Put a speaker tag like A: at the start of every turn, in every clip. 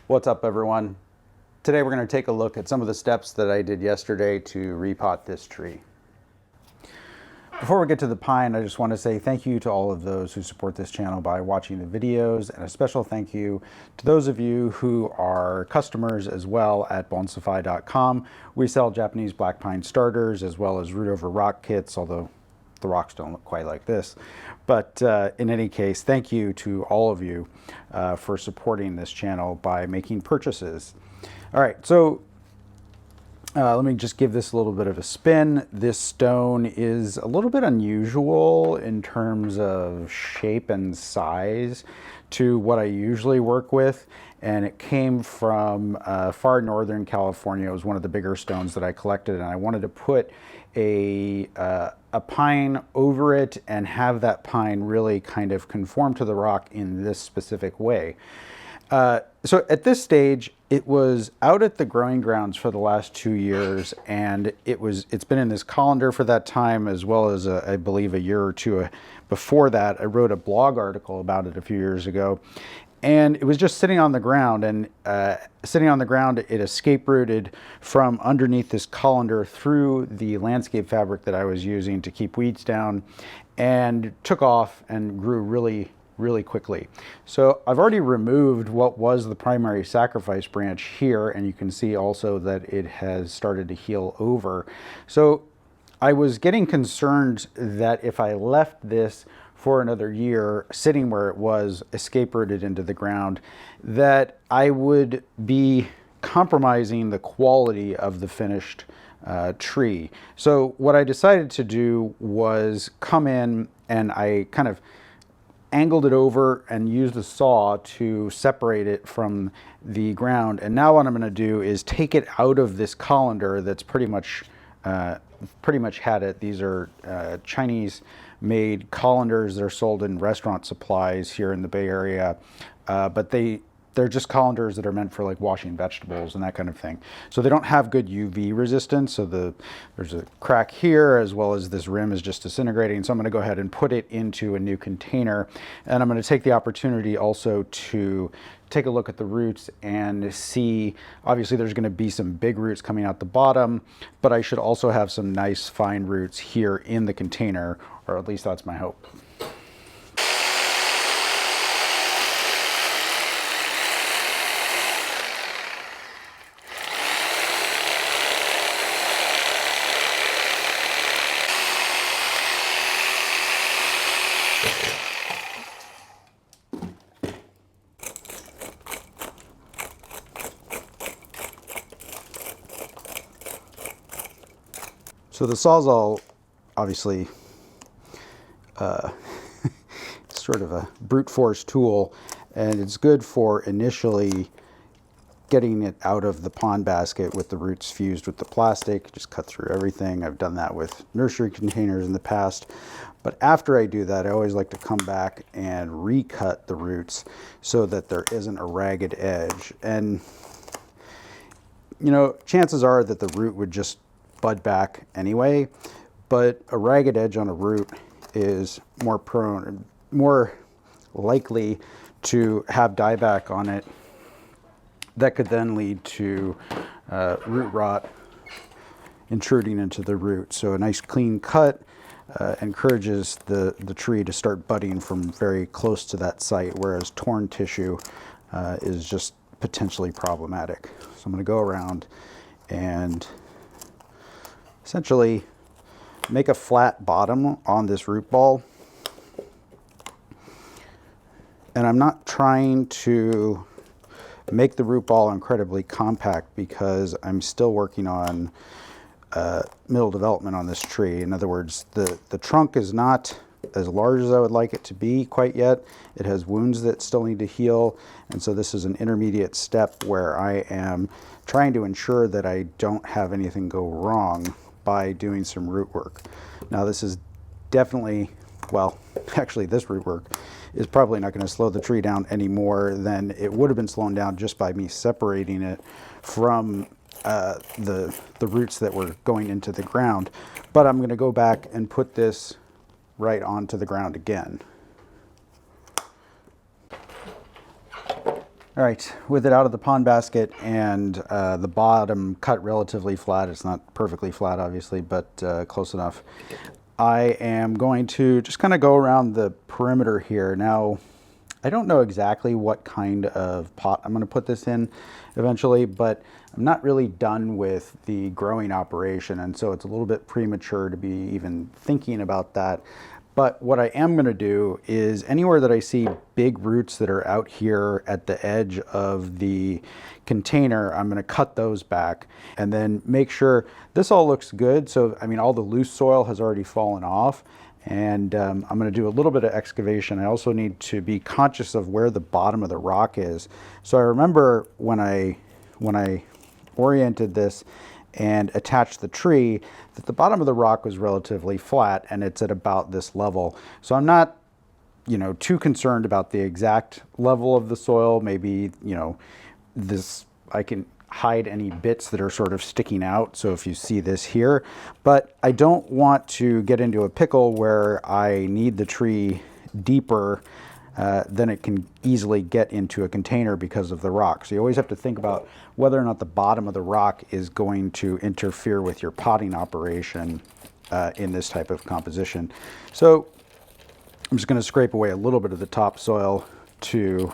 A: What's up, everyone? Today we're going to take a look at some of the steps that I did yesterday to repot this tree. Before we get to the pine, I just want to say thank you to all of those who support this channel by watching the videos, and a special thank you to those of you who are customers as well at bonsai.com. We sell Japanese black pine starters as well as root over rock kits, although the rocks don't look quite like this. But in any case, thank you to all of you for supporting this channel by making purchases. All right, so let me just give this a little bit of a spin. This stone is a little bit unusual in terms of shape and size to what I usually work with. And it came from far northern California. It was one of the bigger stones that I collected, and I wanted to put a pine over it and have that pine really kind of conform to the rock in this specific way. So at this stage, it was out at the growing grounds for the last 2 years, and it's been in this colander for that time, as well as I believe a year or two before that. I wrote a blog article about it a few years ago, and it was just sitting on the ground, and sitting on the ground, it escape rooted from underneath this colander through the landscape fabric that I was using to keep weeds down, and took off and grew really quickly. So I've already removed what was the primary sacrifice branch here, and you can see also that it has started to heal over. So I was getting concerned that if I left this for another year sitting where it was, escape rooted into the ground, that I would be compromising the quality of the finished tree. So what I decided to do was come in, and I kind of angled it over and used a saw to separate it from the ground. And now what I'm going to do is take it out of this colander that's pretty much had it. These are Chinese made colanders that are sold in restaurant supplies here in the Bay Area, but they're just colanders that are meant for like washing vegetables and that kind of thing. So they don't have good UV resistance. So there's a crack here, as well as this rim is just disintegrating. So I'm going to go ahead and put it into a new container. And I'm going to take the opportunity also to take a look at the roots and see, obviously there's going to be some big roots coming out the bottom, but I should also have some nice fine roots here in the container, or at least that's my hope. So the Sawzall, obviously, it's sort of a brute force tool, and it's good for initially getting it out of the pond basket with the roots fused with the plastic. Just cut through everything. I've done that with nursery containers in the past. But after I do that, I always like to come back and recut the roots so that there isn't a ragged edge. And, you know, chances are that the root would just bud back anyway, but a ragged edge on a root is more likely to have dieback on it. That could then lead to root rot intruding into the root. So a nice clean cut encourages the tree to start budding from very close to that site, whereas torn tissue is just potentially problematic. So I'm going to go around and essentially make a flat bottom on this root ball. And I'm not trying to make the root ball incredibly compact because I'm still working on middle development on this tree. In other words, the trunk is not as large as I would like it to be quite yet. It has wounds that still need to heal. And so this is an intermediate step where I am trying to ensure that I don't have anything go wrong by doing some root work. Now this is definitely, well, actually this root work is probably not going to slow the tree down any more than it would have been slowed down just by me separating it from the roots that were going into the ground. But I'm going to go back and put this right onto the ground again. All right, with it out of the pond basket and the bottom cut relatively flat, it's not perfectly flat obviously, but close enough, I am going to just kind of go around the perimeter here. Now, I don't know exactly what kind of pot I'm going to put this in eventually, but I'm not really done with the growing operation, and so it's a little bit premature to be even thinking about that. But what I am going to do is anywhere that I see big roots that are out here at the edge of the container, I'm going to cut those back and then make sure this all looks good. So, I mean, all the loose soil has already fallen off, and I'm going to do a little bit of excavation. I also need to be conscious of where the bottom of the rock is. So I remember when I oriented this and attached the tree, that the bottom of the rock was relatively flat and it's at about this level. So I'm not, you know, too concerned about the exact level of the soil. Maybe, you know, this, I can hide any bits that are sort of sticking out. So if you see this here, but I don't want to get into a pickle where I need the tree deeper then it can easily get into a container because of the rock. So you always have to think about whether or not the bottom of the rock is going to interfere with your potting operation in this type of composition. So I'm just going to scrape away a little bit of the topsoil to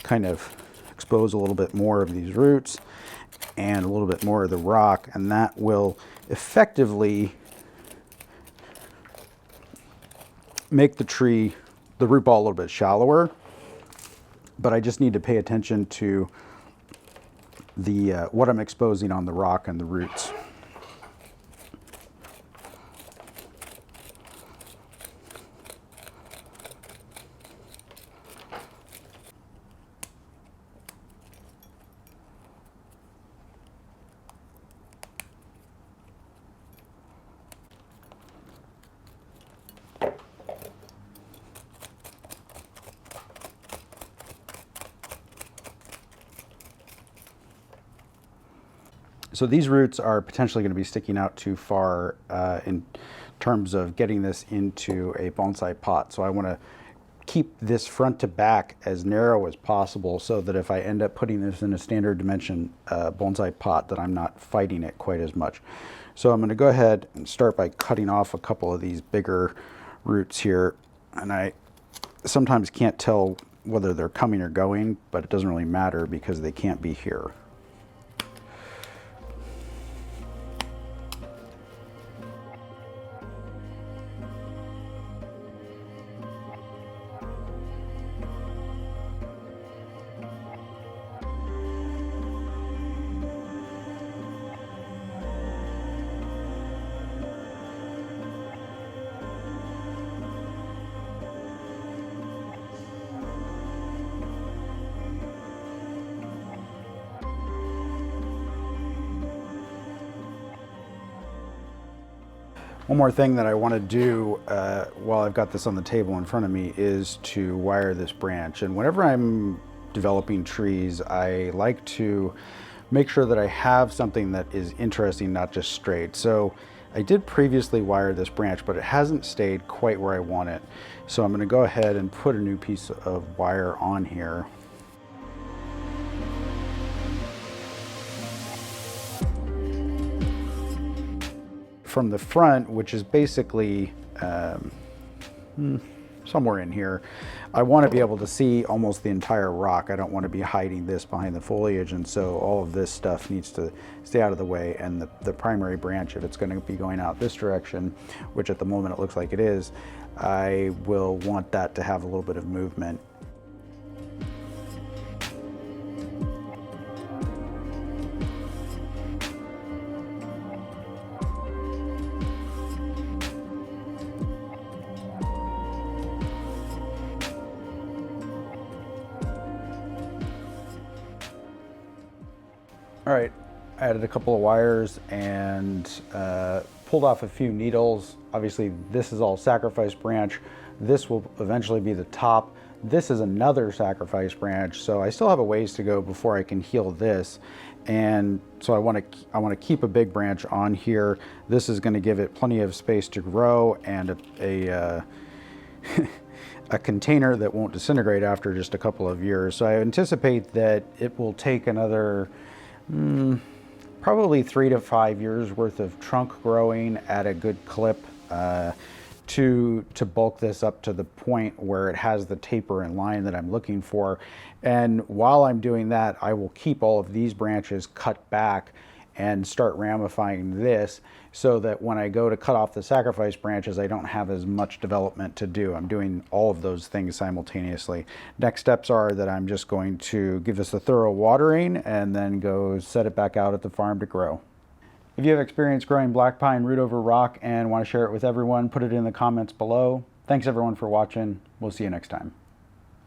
A: kind of expose a little bit more of these roots and a little bit more of the rock, and that will effectively make the tree, the root ball, a little bit shallower. But I just need to pay attention to the what I'm exposing on the rock and the roots. So these roots are potentially going to be sticking out too far in terms of getting this into a bonsai pot. So I want to keep this front to back as narrow as possible so that if I end up putting this in a standard dimension bonsai pot, that I'm not fighting it quite as much. So I'm going to go ahead and start by cutting off a couple of these bigger roots here. And I sometimes can't tell whether they're coming or going, but it doesn't really matter because they can't be here. One more thing that I want to do while I've got this on the table in front of me is to wire this branch. And whenever I'm developing trees, I like to make sure that I have something that is interesting, not just straight. So I did previously wire this branch, but it hasn't stayed quite where I want it. So I'm going to go ahead and put a new piece of wire on here. From the front, which is basically somewhere in here, I want to be able to see almost the entire rock. I don't want to be hiding this behind the foliage, and so all of this stuff needs to stay out of the way. And the primary branch, if it's going to be going out this direction, which at the moment it looks like it is, I will want that to have a little bit of movement. All right, I added a couple of wires and pulled off a few needles. Obviously, this is all sacrifice branch. This will eventually be the top. This is another sacrifice branch, so I still have a ways to go before I can heal this. And so I want to keep a big branch on here. This is going to give it plenty of space to grow and a a container that won't disintegrate after just a couple of years. So I anticipate that it will take another probably 3 to 5 years worth of trunk growing at a good clip to bulk this up to the point where it has the taper in line that I'm looking for. And while I'm doing that, I will keep all of these branches cut back and start ramifying this so that when I go to cut off the sacrifice branches, I don't have as much development to do. I'm doing all of those things simultaneously. Next steps are that I'm just going to give this a thorough watering and then go set it back out at the farm to grow. If you have experience growing black pine root over rock and want to share it with everyone, put it in the comments below. Thanks everyone for watching. We'll see you next time.